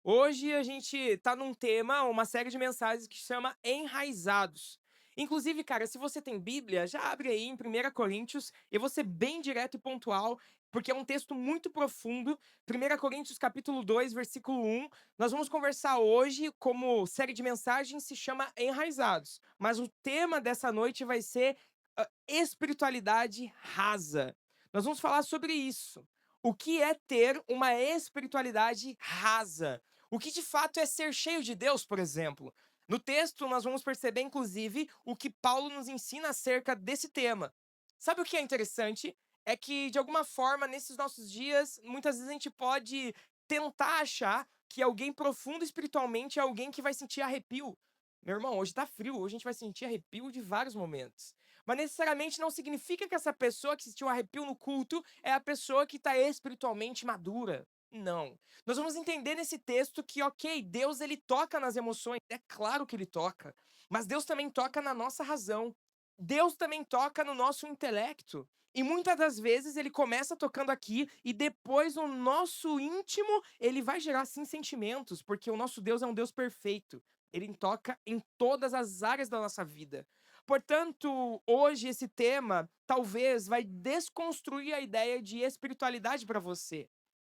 Hoje a gente tá num tema, uma série de mensagens que chama Enraizados. Inclusive, cara, se você tem Bíblia, já abre aí em 1 Coríntios. Eu vou ser bem direto e pontual, porque é um texto muito profundo. 1 Coríntios capítulo 2, versículo 1. Nós vamos conversar hoje, como série de mensagens, se chama Enraizados. Mas o tema dessa noite vai ser espiritualidade rasa. Nós vamos falar sobre isso. O que é ter uma espiritualidade rasa? O que de fato é ser cheio de Deus, por exemplo? No texto, nós vamos perceber, inclusive, o que Paulo nos ensina acerca desse tema. Sabe o que é interessante? É que, de alguma forma, nesses nossos dias, muitas vezes a gente pode tentar achar que alguém profundo espiritualmente é alguém que vai sentir arrepio. Meu irmão, hoje tá frio, hoje a gente vai sentir arrepio de vários momentos. Mas necessariamente não significa que essa pessoa que sentiu arrepio no culto é a pessoa que está espiritualmente madura. Não. Nós vamos entender nesse texto que, ok, Deus ele toca nas emoções, é claro que ele toca, mas Deus também toca na nossa razão. Deus também toca no nosso intelecto. E muitas das vezes ele começa tocando aqui e depois o nosso íntimo, ele vai gerar sim sentimentos, porque o nosso Deus é um Deus perfeito. Ele toca em todas as áreas da nossa vida. Portanto, hoje esse tema talvez vai desconstruir a ideia de espiritualidade para você.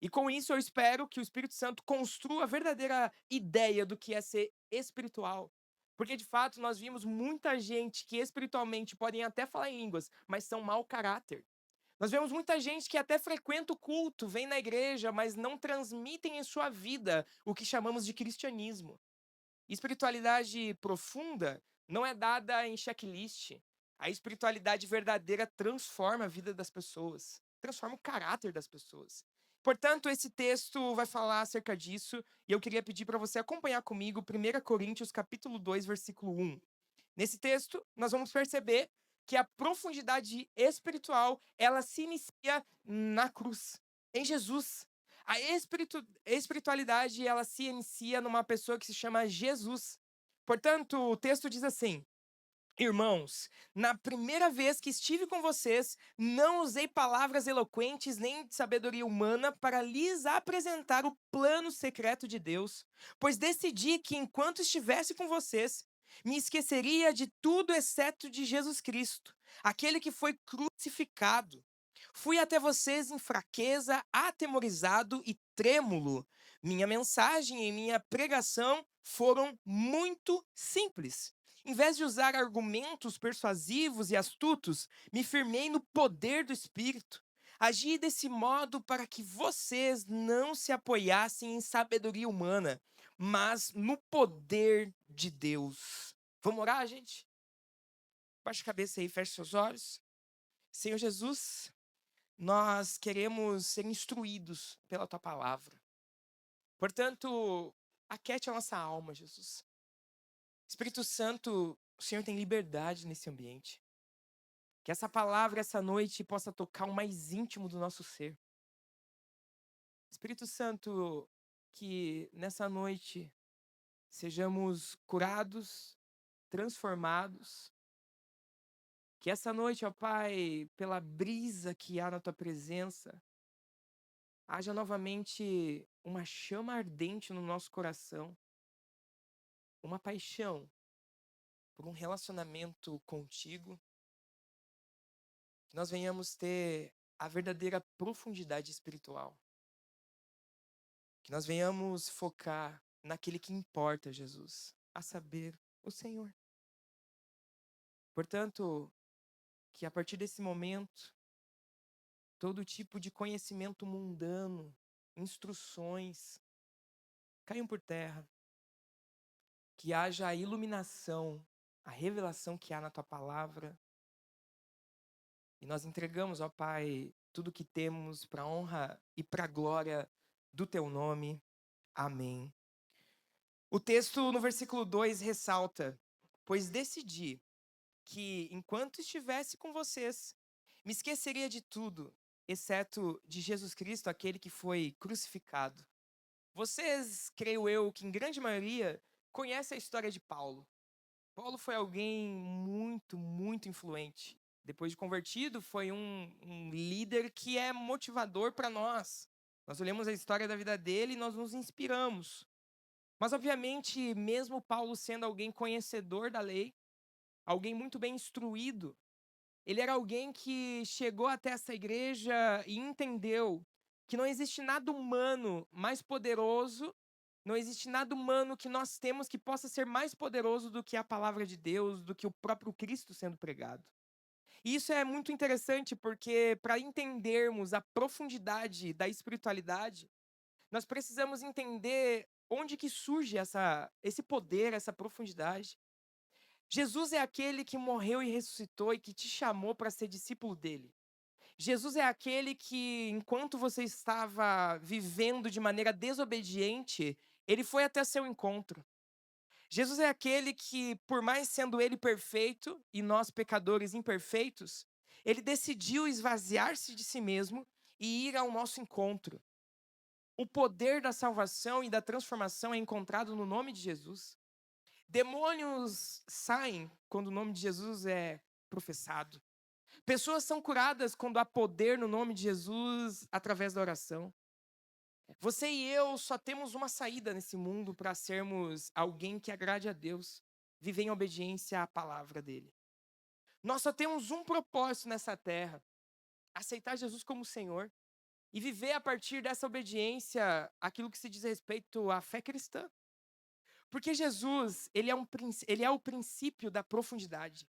E com isso eu espero que o Espírito Santo construa a verdadeira ideia do que é ser espiritual. Porque de fato nós vimos muita gente que espiritualmente podem até falar em línguas, mas são mau caráter. Nós vemos muita gente que até frequenta o culto, vem na igreja, mas não transmitem em sua vida o que chamamos de cristianismo. Espiritualidade profunda não é dada em checklist. A espiritualidade verdadeira transforma a vida das pessoas, transforma o caráter das pessoas. Portanto, esse texto vai falar acerca disso, e eu queria pedir para você acompanhar comigo 1 Coríntios capítulo 2, versículo 1. Nesse texto, nós vamos perceber que a profundidade espiritual, ela se inicia na cruz, em Jesus. A espiritualidade, ela se inicia numa pessoa que se chama Jesus. Portanto, o texto diz assim: Irmãos, na primeira vez que estive com vocês, não usei palavras eloquentes nem de sabedoria humana para lhes apresentar o plano secreto de Deus, pois decidi que enquanto estivesse com vocês, me esqueceria de tudo exceto de Jesus Cristo, aquele que foi crucificado. Fui até vocês em fraqueza, atemorizado e trêmulo. Minha mensagem e minha pregação foram muito simples. Em vez de usar argumentos persuasivos e astutos, me firmei no poder do Espírito. Agi desse modo para que vocês não se apoiassem em sabedoria humana, mas no poder de Deus. Vamos orar, gente? Baixa a cabeça aí, feche seus olhos. Senhor Jesus, nós queremos ser instruídos pela tua palavra. Portanto, aquete a nossa alma, Jesus. Espírito Santo, o Senhor tem liberdade nesse ambiente. Que essa palavra, essa noite, possa tocar o mais íntimo do nosso ser. Espírito Santo, que nessa noite sejamos curados, transformados. Que essa noite, ó Pai, pela brisa que há na tua presença, haja novamente uma chama ardente no nosso coração, uma paixão por um relacionamento contigo, que nós venhamos ter a verdadeira profundidade espiritual. Que nós venhamos focar naquele que importa, Jesus, a saber, o Senhor. Portanto, que a partir desse momento, todo tipo de conhecimento mundano, instruções, caiam por terra. Que haja a iluminação, a revelação que há na tua palavra. E nós entregamos, ó Pai, tudo que temos para honra e para glória do teu nome. Amém. O texto no versículo 2 ressalta: Pois decidi que, enquanto estivesse com vocês, me esqueceria de tudo, exceto de Jesus Cristo, aquele que foi crucificado. Vocês, creio eu, que em grande maioria conhecem a história de Paulo. Paulo foi alguém muito, muito influente. Depois de convertido, foi um líder que é motivador para nós. Nós olhamos a história da vida dele e nós nos inspiramos. Mas, obviamente, mesmo Paulo sendo alguém conhecedor da lei, alguém muito bem instruído, ele era alguém que chegou até essa igreja e entendeu que não existe nada humano mais poderoso, não existe nada humano que nós temos que possa ser mais poderoso do que a palavra de Deus, do que o próprio Cristo sendo pregado. E isso é muito interessante porque, para entendermos a profundidade da espiritualidade, nós precisamos entender onde que surge esse poder, essa profundidade. Jesus é aquele que morreu e ressuscitou e que te chamou para ser discípulo dele. Jesus é aquele que, enquanto você estava vivendo de maneira desobediente, ele foi até seu encontro. Jesus é aquele que, por mais sendo ele perfeito e nós pecadores imperfeitos, ele decidiu esvaziar-se de si mesmo e ir ao nosso encontro. O poder da salvação e da transformação é encontrado no nome de Jesus. Demônios saem quando o nome de Jesus é professado. Pessoas são curadas quando há poder no nome de Jesus através da oração. Você e eu só temos uma saída nesse mundo para sermos alguém que agrade a Deus, viver em obediência à palavra dele. Nós só temos um propósito nessa terra: aceitar Jesus como Senhor e viver a partir dessa obediência aquilo que se diz respeito à fé cristã. Porque Jesus, ele é o princípio da profundidade.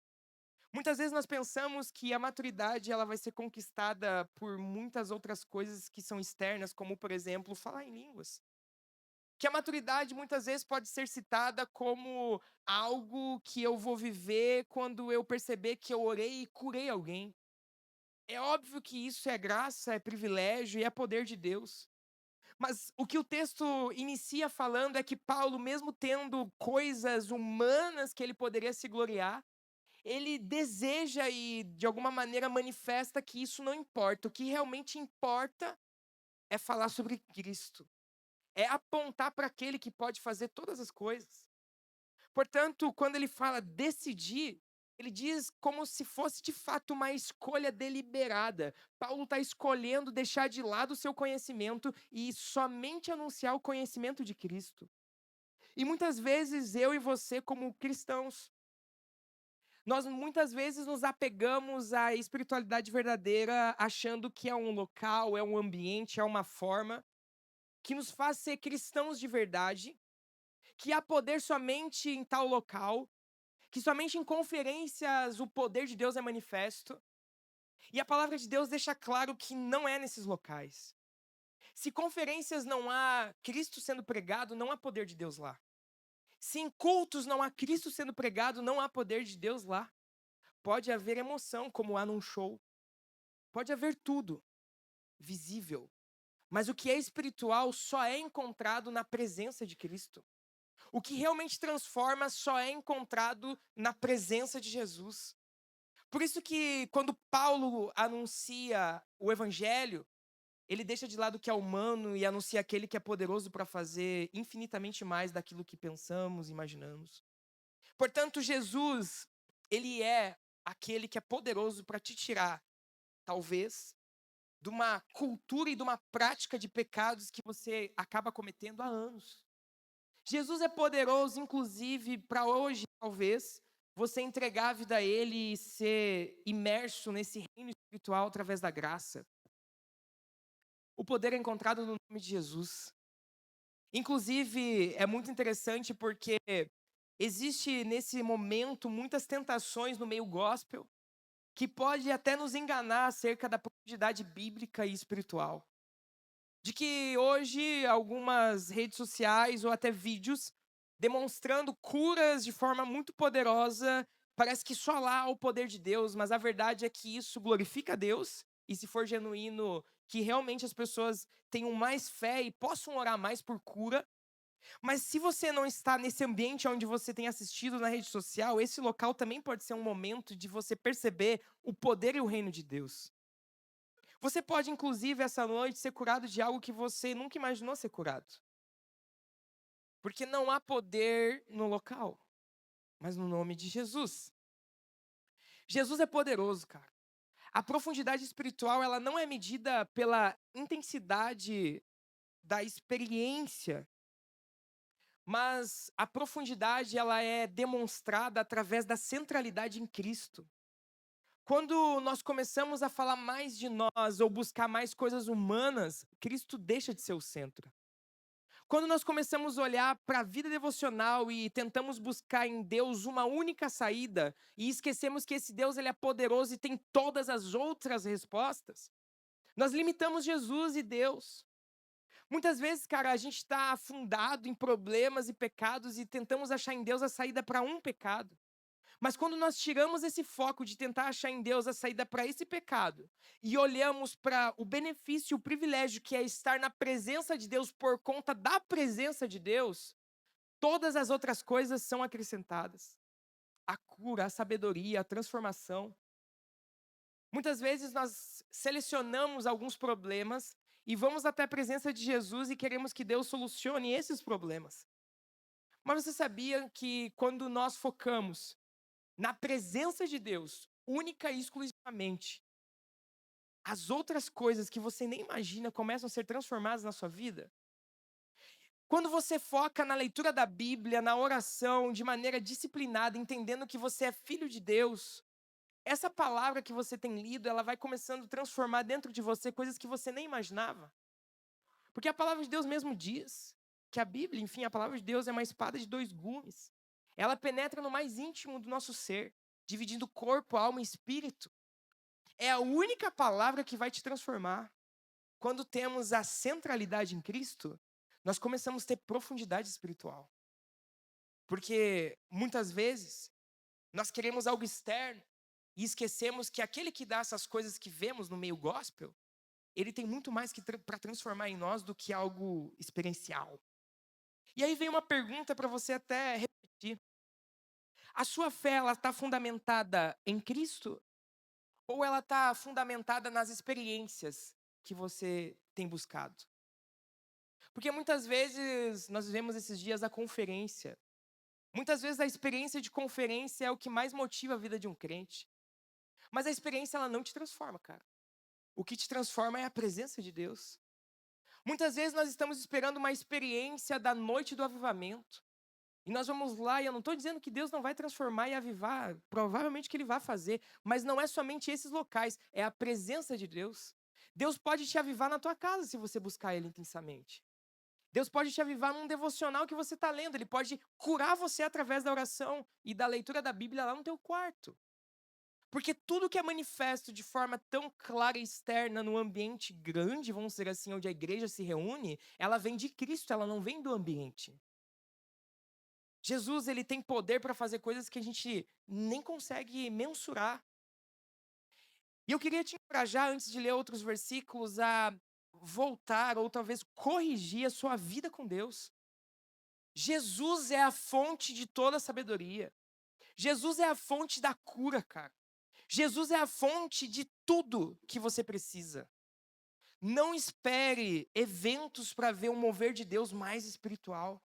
Muitas vezes nós pensamos que a maturidade ela vai ser conquistada por muitas outras coisas que são externas, como, por exemplo, falar em línguas. Que a maturidade muitas vezes pode ser citada como algo que eu vou viver quando eu perceber que eu orei e curei alguém. É óbvio que isso é graça, é privilégio e é poder de Deus. Mas o que o texto inicia falando é que Paulo, mesmo tendo coisas humanas que ele poderia se gloriar, ele deseja e, de alguma maneira, manifesta que isso não importa. O que realmente importa é falar sobre Cristo. É apontar para aquele que pode fazer todas as coisas. Portanto, quando ele fala decidir, ele diz como se fosse de fato uma escolha deliberada. Paulo está escolhendo deixar de lado o seu conhecimento e somente anunciar o conhecimento de Cristo. E muitas vezes eu e você, como cristãos, nós muitas vezes nos apegamos à espiritualidade verdadeira, achando que é um local, é um ambiente, é uma forma que nos faz ser cristãos de verdade, que há poder somente em tal local, que somente em conferências o poder de Deus é manifesto. E a palavra de Deus deixa claro que não é nesses locais. Se conferências não há Cristo sendo pregado, não há poder de Deus lá. Se em cultos não há Cristo sendo pregado, não há poder de Deus lá. Pode haver emoção, como há num show. Pode haver tudo visível. Mas o que é espiritual só é encontrado na presença de Cristo. O que realmente transforma só é encontrado na presença de Jesus. Por isso que quando Paulo anuncia o evangelho, ele deixa de lado o que é humano e anuncia aquele que é poderoso para fazer infinitamente mais daquilo que pensamos, imaginamos. Portanto, Jesus, ele é aquele que é poderoso para te tirar, talvez, de uma cultura e de uma prática de pecados que você acaba cometendo há anos. Jesus é poderoso, inclusive, para hoje, talvez, você entregar a vida a Ele e ser imerso nesse reino espiritual através da graça. O poder é encontrado no nome de Jesus. Inclusive, é muito interessante porque existe nesse momento muitas tentações no meio gospel que pode até nos enganar acerca da profundidade bíblica e espiritual. De que hoje algumas redes sociais ou até vídeos demonstrando curas de forma muito poderosa, parece que só lá há o poder de Deus, mas a verdade é que isso glorifica a Deus, e se for genuíno, que realmente as pessoas tenham mais fé e possam orar mais por cura. Mas se você não está nesse ambiente onde você tem assistido na rede social, esse local também pode ser um momento de você perceber o poder e o reino de Deus. Você pode, inclusive, essa noite, ser curado de algo que você nunca imaginou ser curado. Porque não há poder no local, mas no nome de Jesus. Jesus é poderoso, cara. A profundidade espiritual, ela não é medida pela intensidade da experiência, mas a profundidade ela é demonstrada através da centralidade em Cristo. Quando nós começamos a falar mais de nós ou buscar mais coisas humanas, Cristo deixa de ser o centro. Quando nós começamos a olhar para a vida devocional e tentamos buscar em Deus uma única saída e esquecemos que esse Deus ele é poderoso e tem todas as outras respostas, nós limitamos Jesus e Deus. Muitas vezes, cara, a gente está afundado em problemas e pecados e tentamos achar em Deus a saída para um pecado. Mas quando nós tiramos esse foco de tentar achar em Deus a saída para esse pecado e olhamos para o benefício, o privilégio que é estar na presença de Deus por conta da presença de Deus, todas as outras coisas são acrescentadas. A cura, a sabedoria, a transformação. Muitas vezes nós selecionamos alguns problemas e vamos até a presença de Jesus e queremos que Deus solucione esses problemas. Mas você sabia que quando nós focamos na presença de Deus, única e exclusivamente, as outras coisas que você nem imagina começam a ser transformadas na sua vida? Quando você foca na leitura da Bíblia, na oração, de maneira disciplinada, entendendo que você é filho de Deus, essa palavra que você tem lido, ela vai começando a transformar dentro de você coisas que você nem imaginava. Porque a palavra de Deus mesmo diz que a Bíblia, enfim, a palavra de Deus é uma espada de dois gumes. Ela penetra no mais íntimo do nosso ser, dividindo corpo, alma e espírito. É a única palavra que vai te transformar. Quando temos a centralidade em Cristo, nós começamos a ter profundidade espiritual. Porque muitas vezes nós queremos algo externo e esquecemos que aquele que dá essas coisas que vemos no meio gospel, ele tem muito mais para transformar em nós do que algo experiencial. E aí vem uma pergunta para você até repetir. A sua fé ela está fundamentada em Cristo ou ela está fundamentada nas experiências que você tem buscado? Porque muitas vezes nós vivemos esses dias a conferência. Muitas vezes a experiência de conferência é o que mais motiva a vida de um crente. Mas a experiência ela não te transforma, cara. O que te transforma é a presença de Deus. Muitas vezes nós estamos esperando uma experiência da noite do avivamento. E nós vamos lá, e eu não estou dizendo que Deus não vai transformar e avivar, provavelmente que Ele vai fazer, mas não é somente esses locais, é a presença de Deus. Deus pode te avivar na tua casa se você buscar Ele intensamente. Deus pode te avivar num devocional que você está lendo, Ele pode curar você através da oração e da leitura da Bíblia lá no teu quarto. Porque tudo que é manifesto de forma tão clara e externa no ambiente grande, vamos dizer assim, onde a igreja se reúne, ela vem de Cristo, ela não vem do ambiente. Jesus, ele tem poder para fazer coisas que a gente nem consegue mensurar. E eu queria te encorajar, antes de ler outros versículos, a voltar ou talvez corrigir a sua vida com Deus. Jesus é a fonte de toda a sabedoria. Jesus é a fonte da cura, cara. Jesus é a fonte de tudo que você precisa. Não espere eventos para ver um mover de Deus mais espiritual.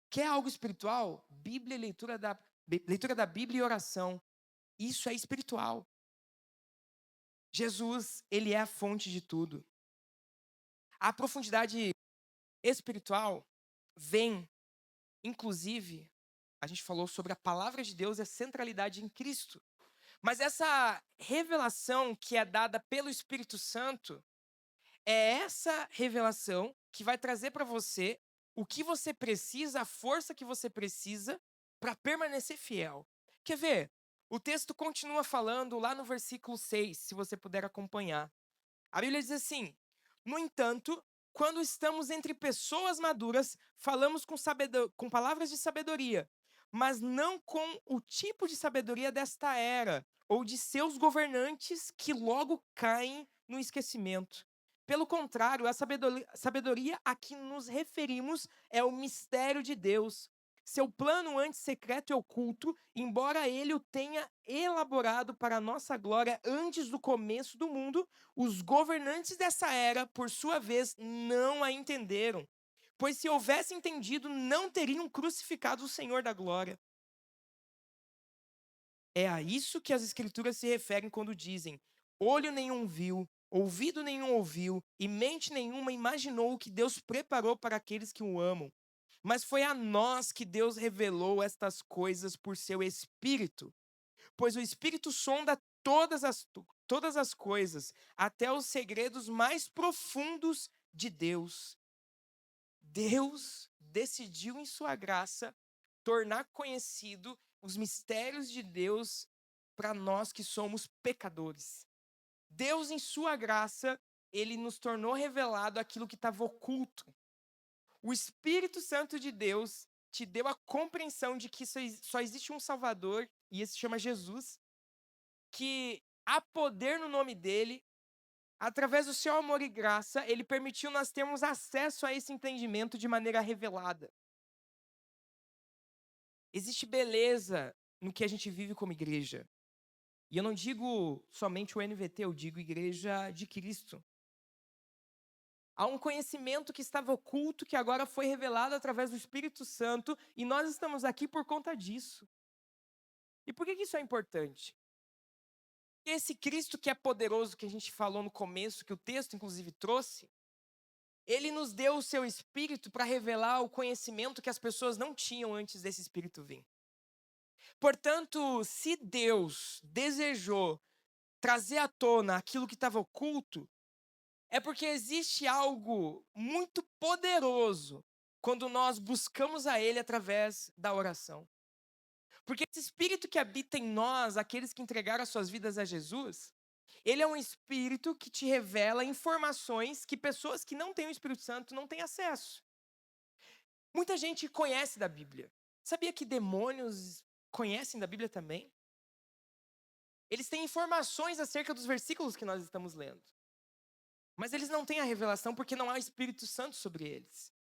Quer algo espiritual? Bíblia, leitura da Bíblia e oração. Isso é espiritual. Jesus, ele é a fonte de tudo. A profundidade espiritual vem, inclusive, a gente falou sobre a palavra de Deus e a centralidade em Cristo. Mas essa revelação que é dada pelo Espírito Santo, é essa revelação que vai trazer para você o que você precisa, a força que você precisa para permanecer fiel. Quer ver? O texto continua falando lá no versículo 6, se você puder acompanhar. A Bíblia diz assim: no entanto, quando estamos entre pessoas maduras, falamos com palavras de sabedoria, mas não com o tipo de sabedoria desta era, ou de seus governantes que logo caem no esquecimento. Pelo contrário, a sabedoria a que nos referimos é o mistério de Deus. Seu plano antes secreto e oculto, embora ele o tenha elaborado para a nossa glória antes do começo do mundo, os governantes dessa era, por sua vez, não a entenderam. Pois se houvessem entendido, não teriam crucificado o Senhor da glória. É a isso que as Escrituras se referem quando dizem: olho nenhum viu, ouvido nenhum ouviu, e mente nenhuma imaginou o que Deus preparou para aqueles que o amam. Mas foi a nós que Deus revelou estas coisas por seu Espírito. Pois o Espírito sonda todas as coisas, até os segredos mais profundos de Deus. Deus decidiu, em sua graça, tornar conhecido os mistérios de Deus para nós que somos pecadores. Deus, em sua graça, ele nos tornou revelado aquilo que estava oculto. O Espírito Santo de Deus te deu a compreensão de que só existe um Salvador, e esse se chama Jesus, que há poder no nome dele. Através do seu amor e graça, ele permitiu nós termos acesso a esse entendimento de maneira revelada. Existe beleza no que a gente vive como igreja. E eu não digo somente o NVT, eu digo igreja de Cristo. Há um conhecimento que estava oculto, que agora foi revelado através do Espírito Santo, e nós estamos aqui por conta disso. E por que isso é importante? Esse Cristo que é poderoso, que a gente falou no começo, que o texto inclusive trouxe, ele nos deu o seu Espírito para revelar o conhecimento que as pessoas não tinham antes desse Espírito vir. Portanto, se Deus desejou trazer à tona aquilo que estava oculto, é porque existe algo muito poderoso quando nós buscamos a Ele através da oração. Porque esse Espírito que habita em nós, aqueles que entregaram as suas vidas a Jesus, ele é um Espírito que te revela informações que pessoas que não têm o Espírito Santo não têm acesso. Muita gente conhece da Bíblia. Sabia que demônios conhecem da Bíblia também? Eles têm informações acerca dos versículos que nós estamos lendo. Mas eles não têm a revelação porque não há o Espírito Santo sobre eles.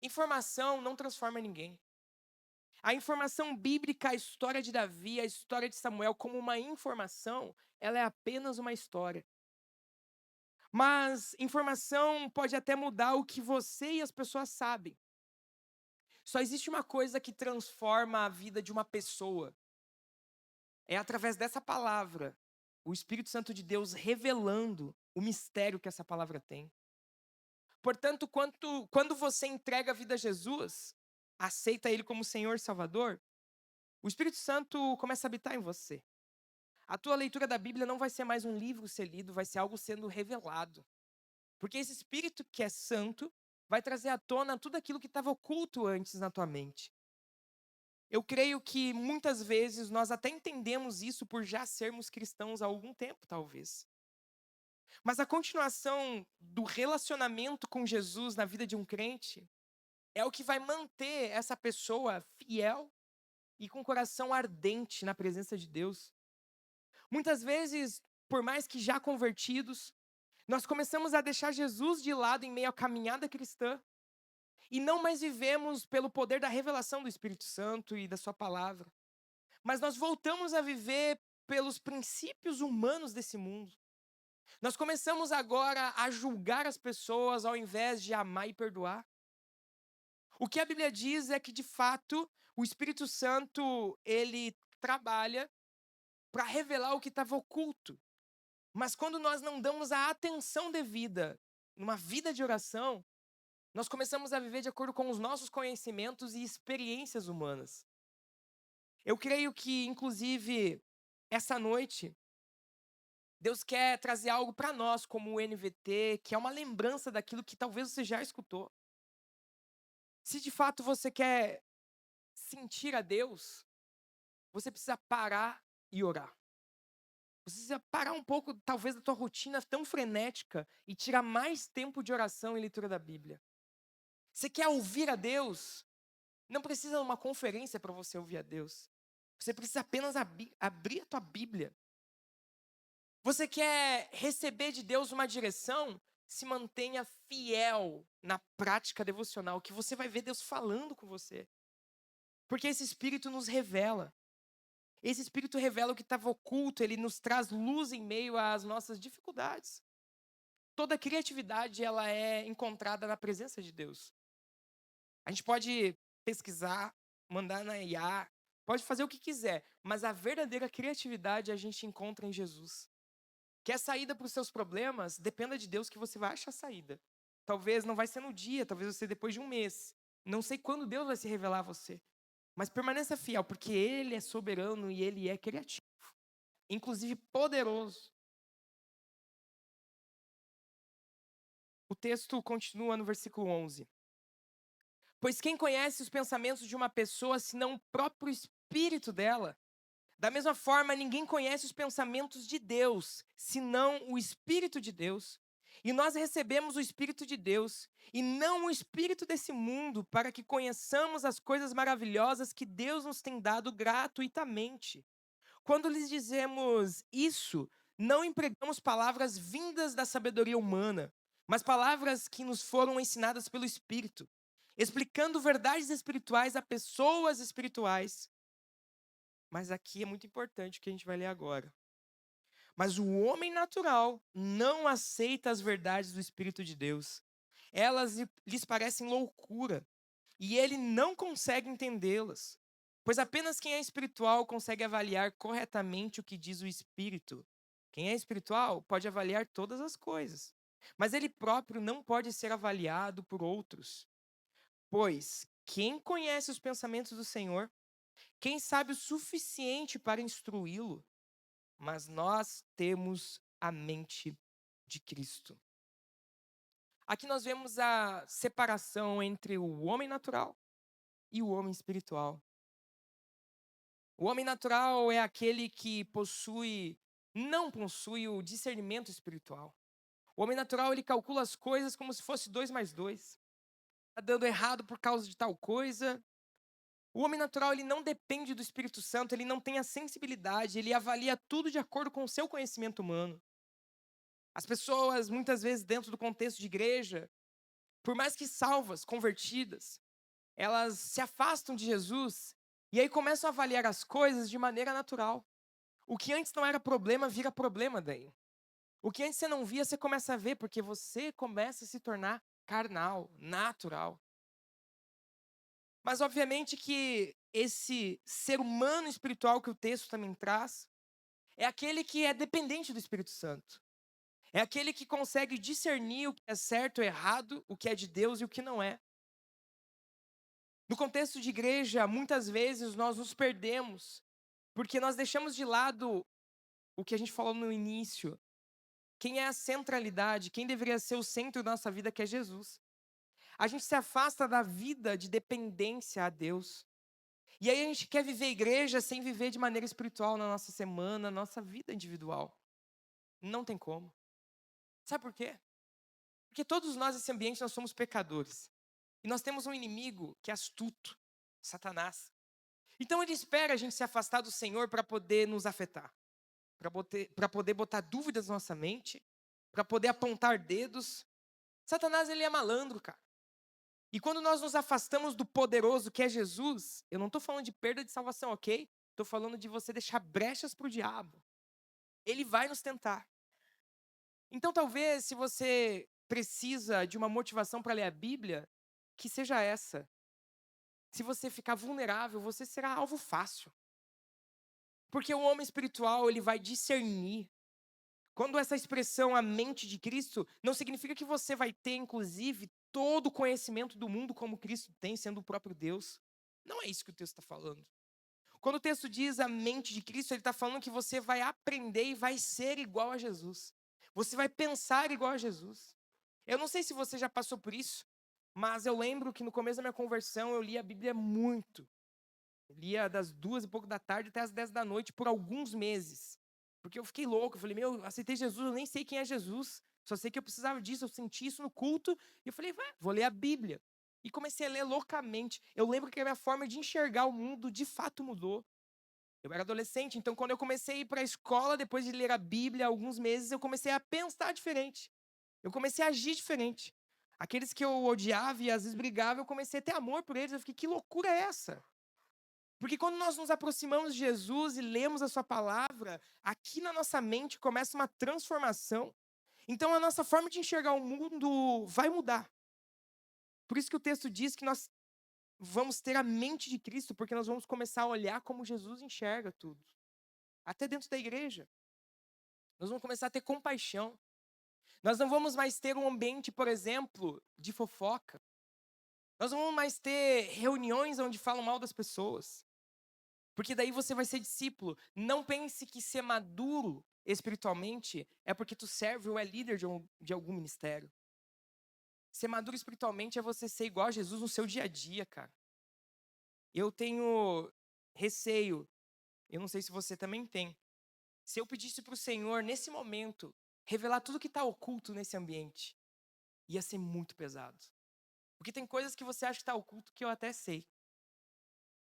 Informação não transforma ninguém. A informação bíblica, a história de Davi, a história de Samuel, como uma informação, ela é apenas uma história. Mas informação pode até mudar o que você e as pessoas sabem. Só existe uma coisa que transforma a vida de uma pessoa. É através dessa palavra, o Espírito Santo de Deus revelando o mistério que essa palavra tem. Portanto, quando você entrega a vida a Jesus, aceita Ele como Senhor e Salvador, o Espírito Santo começa a habitar em você. A tua leitura da Bíblia não vai ser mais um livro ser lido, vai ser algo sendo revelado. Porque esse Espírito que é santo vai trazer à tona tudo aquilo que estava oculto antes na tua mente. Eu creio que muitas vezes nós até entendemos isso por já sermos cristãos há algum tempo, talvez. Mas a continuação do relacionamento com Jesus na vida de um crente é o que vai manter essa pessoa fiel e com o coração ardente na presença de Deus. Muitas vezes, por mais que já convertidos, nós começamos a deixar Jesus de lado em meio à caminhada cristã e não mais vivemos pelo poder da revelação do Espírito Santo e da sua palavra. Mas nós voltamos a viver pelos princípios humanos desse mundo. Nós começamos agora a julgar as pessoas ao invés de amar e perdoar. O que a Bíblia diz é que, de fato, o Espírito Santo, ele trabalha para revelar o que estava oculto. Mas quando nós não damos a atenção devida numa vida de oração, nós começamos a viver de acordo com os nossos conhecimentos e experiências humanas. Eu creio que, inclusive, essa noite, Deus quer trazer algo para nós, como o NVT, que é uma lembrança daquilo que talvez você já escutou. Se de fato você quer sentir a Deus, você precisa parar e orar. Você precisa parar um pouco, talvez, da tua rotina tão frenética e tirar mais tempo de oração e leitura da Bíblia. Você quer ouvir a Deus? Não precisa de uma conferência para você ouvir a Deus. Você precisa apenas abrir a tua Bíblia. Você quer receber de Deus uma direção? Se mantenha fiel na prática devocional, que você vai ver Deus falando com você. Porque esse Espírito nos revela. Esse Espírito revela o que estava oculto, ele nos traz luz em meio às nossas dificuldades. Toda criatividade, ela é encontrada na presença de Deus. A gente pode pesquisar, mandar na IA, pode fazer o que quiser, mas a verdadeira criatividade a gente encontra em Jesus. Quer saída para os seus problemas? Dependa de Deus que você vai achar saída. Talvez não vai ser no dia, talvez vai ser depois de um mês. Não sei quando Deus vai se revelar a você, mas permaneça fiel, porque Ele é soberano e Ele é criativo, inclusive poderoso. O texto continua no versículo 11. Pois quem conhece os pensamentos de uma pessoa senão o próprio espírito dela? Da mesma forma, ninguém conhece os pensamentos de Deus, senão o Espírito de Deus. E nós recebemos o Espírito de Deus, e não o Espírito desse mundo, para que conheçamos as coisas maravilhosas que Deus nos tem dado gratuitamente. Quando lhes dizemos isso, não empregamos palavras vindas da sabedoria humana, mas palavras que nos foram ensinadas pelo Espírito, explicando verdades espirituais a pessoas espirituais. Mas aqui é muito importante o que a gente vai ler agora. Mas o homem natural não aceita as verdades do Espírito de Deus. Elas lhes parecem loucura, e ele não consegue entendê-las. Pois apenas quem é espiritual consegue avaliar corretamente o que diz o Espírito. Quem é espiritual pode avaliar todas as coisas, mas ele próprio não pode ser avaliado por outros. Pois quem conhece os pensamentos do Senhor? Quem sabe o suficiente para instruí-lo? Mas nós temos a mente de Cristo. Aqui nós vemos a separação entre o homem natural e o homem espiritual. O homem natural é aquele que não possui o discernimento espiritual. O homem natural, ele calcula as coisas como se fosse 2 mais 2. Está dando errado por causa de tal coisa. O homem natural, ele não depende do Espírito Santo, ele não tem a sensibilidade, ele avalia tudo de acordo com o seu conhecimento humano. As pessoas, muitas vezes, dentro do contexto de igreja, por mais que salvas, convertidas, elas se afastam de Jesus e aí começam a avaliar as coisas de maneira natural. O que antes não era problema, vira problema daí. O que antes você não via, você começa a ver, porque você começa a se tornar carnal, natural. Mas, obviamente, que esse ser humano espiritual que o texto também traz, é aquele que é dependente do Espírito Santo. É aquele que consegue discernir o que é certo ou errado, o que é de Deus e o que não é. No contexto de igreja, muitas vezes nós nos perdemos, porque nós deixamos de lado o que a gente falou no início. Quem é a centralidade, quem deveria ser o centro da nossa vida, que é Jesus. A gente se afasta da vida de dependência a Deus. E aí a gente quer viver igreja sem viver de maneira espiritual na nossa semana, na nossa vida individual. Não tem como. Sabe por quê? Porque todos nós, nesse ambiente, nós somos pecadores. E nós temos um inimigo que é astuto, Satanás. Então ele espera a gente se afastar do Senhor para poder nos afetar. Para poder botar dúvidas na nossa mente. Para poder apontar dedos. Satanás, ele é malandro, cara. E quando nós nos afastamos do poderoso que é Jesus, eu não estou falando de perda de salvação, ok? Estou falando de você deixar brechas para o diabo. Ele vai nos tentar. Então talvez, se você precisa de uma motivação para ler a Bíblia, que seja essa. Se você ficar vulnerável, você será alvo fácil. Porque o homem espiritual, ele vai discernir. Quando essa expressão a mente de Cristo, não significa que você vai ter, inclusive, todo o conhecimento do mundo como Cristo tem, sendo o próprio Deus. Não é isso que o texto está falando. Quando o texto diz a mente de Cristo, ele está falando que você vai aprender e vai ser igual a Jesus. Você vai pensar igual a Jesus. Eu não sei se você já passou por isso, mas eu lembro que no começo da minha conversão eu li a Bíblia muito. Eu lia das 2 e pouco da tarde até as 10 da noite por alguns meses. Porque eu fiquei louco, eu falei, meu, aceitei Jesus, eu nem sei quem é Jesus. Só sei que eu precisava disso, eu senti isso no culto. E eu falei, vou ler a Bíblia. E comecei a ler loucamente. Eu lembro que a minha forma de enxergar o mundo de fato mudou. Eu era adolescente, então quando eu comecei a ir para a escola, depois de ler a Bíblia há alguns meses, eu comecei a pensar diferente. Eu comecei a agir diferente. Aqueles que eu odiava e às vezes brigava, eu comecei a ter amor por eles. Eu fiquei, que loucura é essa? Porque quando nós nos aproximamos de Jesus e lemos a sua palavra, aqui na nossa mente começa uma transformação. Então a nossa forma de enxergar o mundo vai mudar. Por isso que o texto diz que nós vamos ter a mente de Cristo, porque nós vamos começar a olhar como Jesus enxerga tudo. Até dentro da igreja. Nós vamos começar a ter compaixão. Nós não vamos mais ter um ambiente, por exemplo, de fofoca. Nós não vamos mais ter reuniões onde falam mal das pessoas, porque daí você vai ser discípulo. Não pense que ser maduro espiritualmente é porque tu serve ou é líder de algum ministério. Ser maduro espiritualmente é você ser igual a Jesus no seu dia a dia, cara. Eu tenho receio, eu não sei se você também tem. Se eu pedisse para o Senhor, nesse momento, revelar tudo que está oculto nesse ambiente, ia ser muito pesado. Porque tem coisas que você acha que está oculto que eu até sei.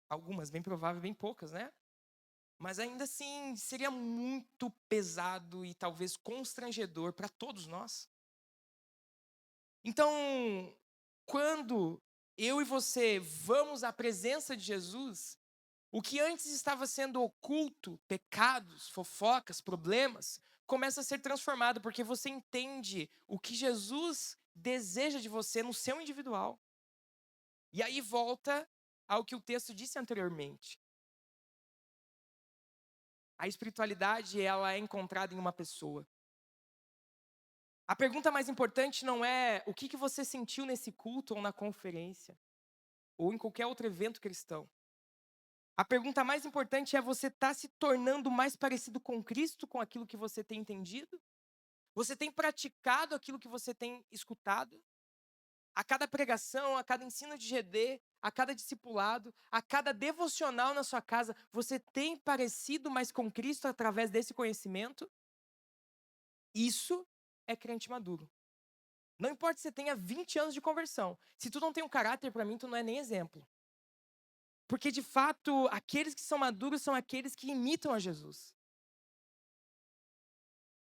Algumas, bem provável, bem poucas, né? Mas ainda assim, seria muito pesado e talvez constrangedor para todos nós. Então, quando eu e você vamos à presença de Jesus, o que antes estava sendo oculto, pecados, fofocas, problemas, começa a ser transformado, porque você entende o que Jesus deseja de você no seu individual. E aí volta ao que o texto disse anteriormente. A espiritualidade, ela é encontrada em uma pessoa. A pergunta mais importante não é o que você sentiu nesse culto ou na conferência, ou em qualquer outro evento cristão. A pergunta mais importante é: você está se tornando mais parecido com Cristo com aquilo que você tem entendido? Você tem praticado aquilo que você tem escutado? A cada pregação, a cada ensino de GD, a cada discipulado, a cada devocional na sua casa, você tem parecido mais com Cristo através desse conhecimento? Isso é crente maduro. Não importa se você tenha 20 anos de conversão. Se tu não tem um caráter, para mim, tu não é nem exemplo. Porque, de fato, aqueles que são maduros são aqueles que imitam a Jesus.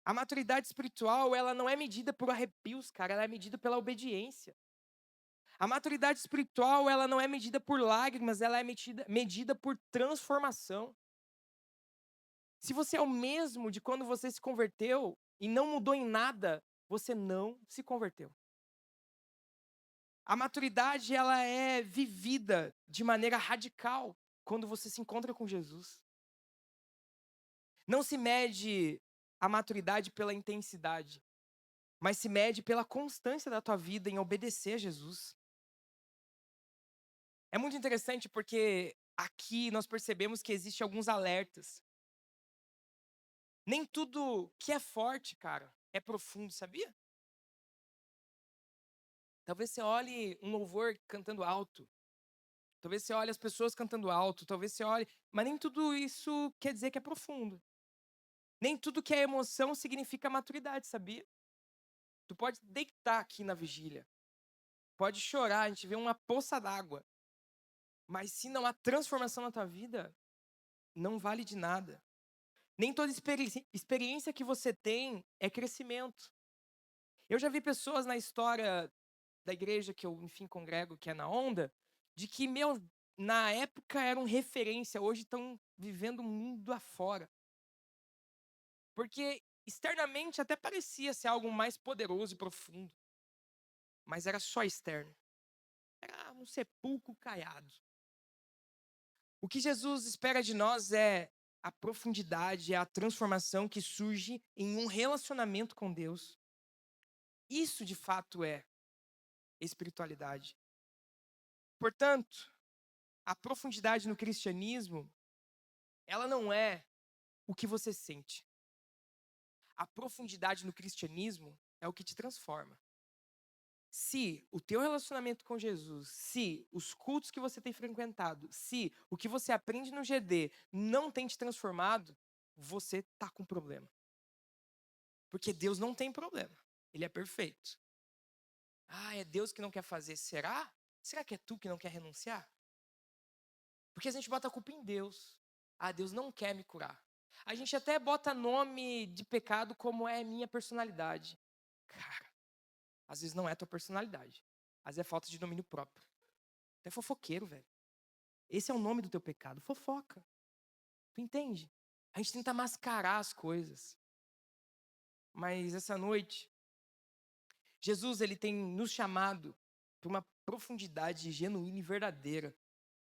A maturidade espiritual, ela não é medida por arrepios, cara, ela é medida pela obediência. A maturidade espiritual, ela não é medida por lágrimas, ela é medida por transformação. Se você é o mesmo de quando você se converteu e não mudou em nada, você não se converteu. A maturidade, ela é vivida de maneira radical quando você se encontra com Jesus. Não se mede a maturidade pela intensidade, mas se mede pela constância da tua vida em obedecer a Jesus. É muito interessante porque aqui nós percebemos que existem alguns alertas. Nem tudo que é forte, cara, é profundo, sabia? Talvez você olhe um louvor cantando alto. Talvez você olhe as pessoas cantando alto. Talvez você olhe. Mas nem tudo isso quer dizer que é profundo. Nem tudo que é emoção significa maturidade, sabia? Tu pode deitar aqui na vigília. Pode chorar, a gente vê uma poça d'água. Mas se não há transformação na tua vida, não vale de nada. Nem toda experiência que você tem é crescimento. Eu já vi pessoas na história da igreja que eu, enfim, congrego, que é na Onda, de que, meu, na época eram referência, hoje estão vivendo o mundo afora. Porque externamente até parecia ser algo mais poderoso e profundo, mas era só externo. Era um sepulcro caiado. O que Jesus espera de nós é a profundidade, é a transformação que surge em um relacionamento com Deus. Isso de fato é espiritualidade. Portanto, a profundidade no cristianismo, ela não é o que você sente. A profundidade no cristianismo é o que te transforma. Se o teu relacionamento com Jesus, se os cultos que você tem frequentado, se o que você aprende no GD não tem te transformado, você tá com problema. Porque Deus não tem problema. Ele é perfeito. Ah, é Deus que não quer fazer. Será? Será que é tu que não quer renunciar? Porque a gente bota a culpa em Deus. Ah, Deus não quer me curar. A gente até bota nome de pecado como é minha personalidade. Cara, às vezes não é tua personalidade. Às vezes é falta de domínio próprio. Tu é fofoqueiro, velho. Esse é o nome do teu pecado, fofoca. Tu entende? A gente tenta mascarar as coisas. Mas essa noite, Jesus ele tem nos chamado para uma profundidade genuína e verdadeira.